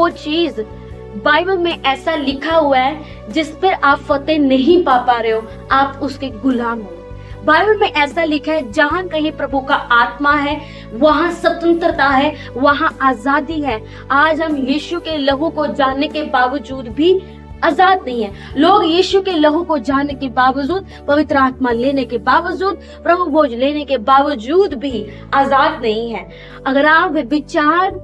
वो चीज बाइबल में ऐसा लिखा हुआ है जिस पर आप फतेह नहीं पा रहे हो, आप उसके गुलाम हो। बाइबल में ऐसा लिखा है, जहां कहीं प्रभु का आत्मा है वहां स्वतंत्रता है, वहां आजादी है। आज हम यीशु के लहू को जानने के बावजूद भी आजाद नहीं है। लोग यीशु के लहू को जानने के बावजूद, पवित्र आत्मा लेने के बावजूद, प्रभु भोज लेने के बावजूद भी आजाद नहीं है। अगर आप विचार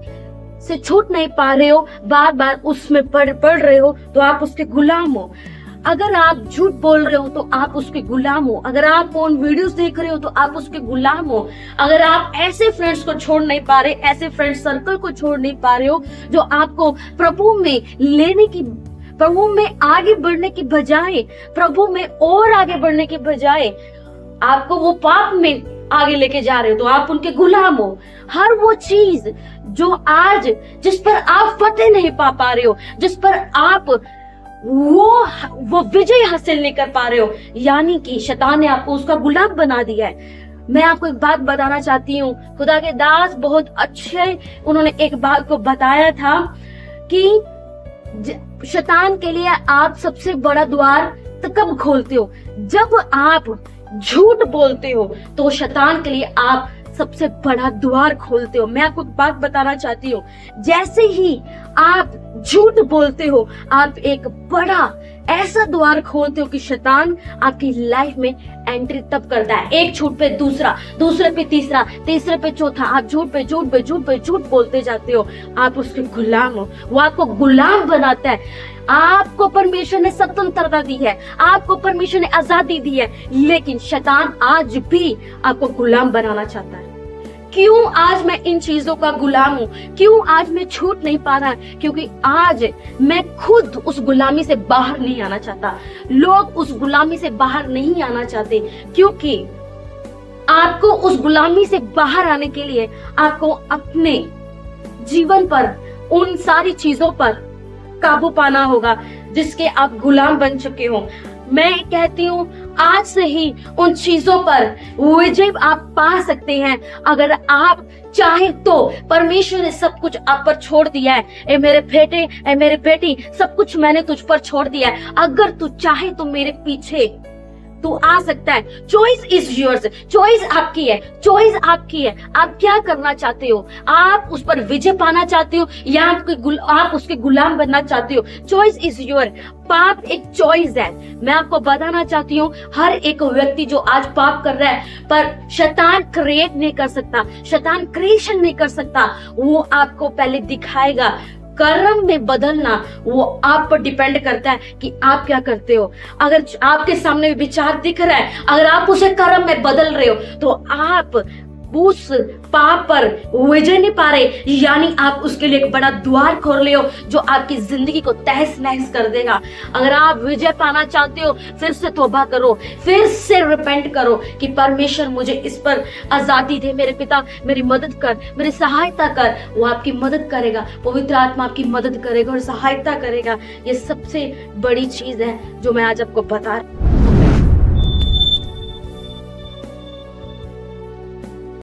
से छूट नहीं पा रहे हो, बार बार उसमें पढ़ रहे हो, तो आप उसके गुलाम हो। अगर आप झूठ बोल रहे हो तो आप उसके गुलाम हो। अगर आप फोन वीडियोस देख रहे हो तो आप उसके गुलाम हो। अगर आप ऐसे फ्रेंड्स को छोड़ नहीं पा रहे, ऐसे फ्रेंड सर्कल को छोड़ नहीं पा रहे हो जो आपको प्रभु में लेने की, प्रभु में आगे बढ़ने की बजाय, प्रभु में और आगे बढ़ने की बजाय आपको वो पाप में आगे लेके जा रहे हो, तो आप उनके गुलाम हो। हर वो चीज जो आज, जिस पर आप फतेह नहीं पा रहे हो, जिस पर आप वो विजय हासिल नहीं कर पा रहे हो, यानी कि शैतान ने आपको उसका गुलाम बना दिया है। मैं आपको एक बात बताना चाहती हूँ, खुदा के दास बहुत अच्छे, उन्होंने एक बात को बताया था कि शैतान के लिए आप सबसे बड़ा द्वार कब खोलते हो? जब आप झूठ बोलते हो तो शैतान के लिए आप सबसे बड़ा द्वार खोलते हो। मैं आपको एक बात बताना चाहती हूँ, जैसे ही आप झूठ बोलते हो, आप एक बड़ा ऐसा द्वार खोलते हो कि शैतान आपकी लाइफ में एंट्री तब करता है। एक झूठ पे दूसरा, दूसरे पे तीसरा, तीसरे पे चौथा, आप झूठ पे झूठ पे झूठ पे झूठ बोलते जाते हो। आप उसके गुलाम हो, वो आपको गुलाम बनाता है। आपको परमेश्वर ने स्वतंत्रता दी है, आपको परमेश्वर ने आजादी दी है, लेकिन शैतान आज भी आपको गुलाम बनाना चाहता है। क्यों आज मैं इन चीजों का गुलाम हूँ? क्यों आज मैं छूट नहीं पा रहा? क्योंकि आज मैं खुद उस गुलामी से बाहर नहीं आना चाहता। लोग उस गुलामी से बाहर नहीं आना चाहते, क्योंकि आपको उस गुलामी से बाहर आने के लिए आपको अपने जीवन पर, उन सारी चीजों पर काबू पाना होगा जिसके आप गुलाम बन चुके हो। मैं कहती हूँ, आज से ही उन चीजों पर विजय आप पा सकते हैं अगर आप चाहे तो। परमेश्वर ने सब कुछ आप पर छोड़ दिया है। ए मेरे बेटे, ए मेरे बेटी, सब कुछ मैंने तुझ पर छोड़ दिया है। अगर तू चाहे तो मेरे पीछे तू आ सकता है। चॉइस इज योर्स, चॉइस आपकी है, चॉइस आपकी है। आप क्या करना चाहते हो? आप उस पर विजय पाना चाहते हो या आप उसके गुलाम बनना चाहते हो? Choice is your. पाप एक चॉइस है। मैं आपको बताना चाहती हूँ, हर एक व्यक्ति जो आज पाप कर रहा है, पर शैतान क्रिएट नहीं कर सकता, शैतान क्रिएशन नहीं कर सकता। वो आपको पहले दिखाएगा। कर्म में बदलना वो आप पर डिपेंड करता है कि आप क्या करते हो। अगर आपके सामने विचार दिख रहा है, अगर आप उसे कर्म में बदल रहे हो, तो आप उस पाप पर विजय नहीं पा रहे, यानी आप उसके लिए एक बड़ा द्वार खोल रहे हो जो आपकी जिंदगी को तहस नहस कर देगा। अगर आप विजय पाना चाहते हो, फिर से तौबा करो, फिर से रिपेंट करो कि परमेश्वर मुझे इस पर आजादी दे। मेरे पिता मेरी मदद कर, मेरी सहायता कर। वो आपकी मदद करेगा, पवित्र आत्मा आपकी मदद करेगा और सहायता करेगा। ये सबसे बड़ी चीज है जो मैं आज आपको बता रही हूँ।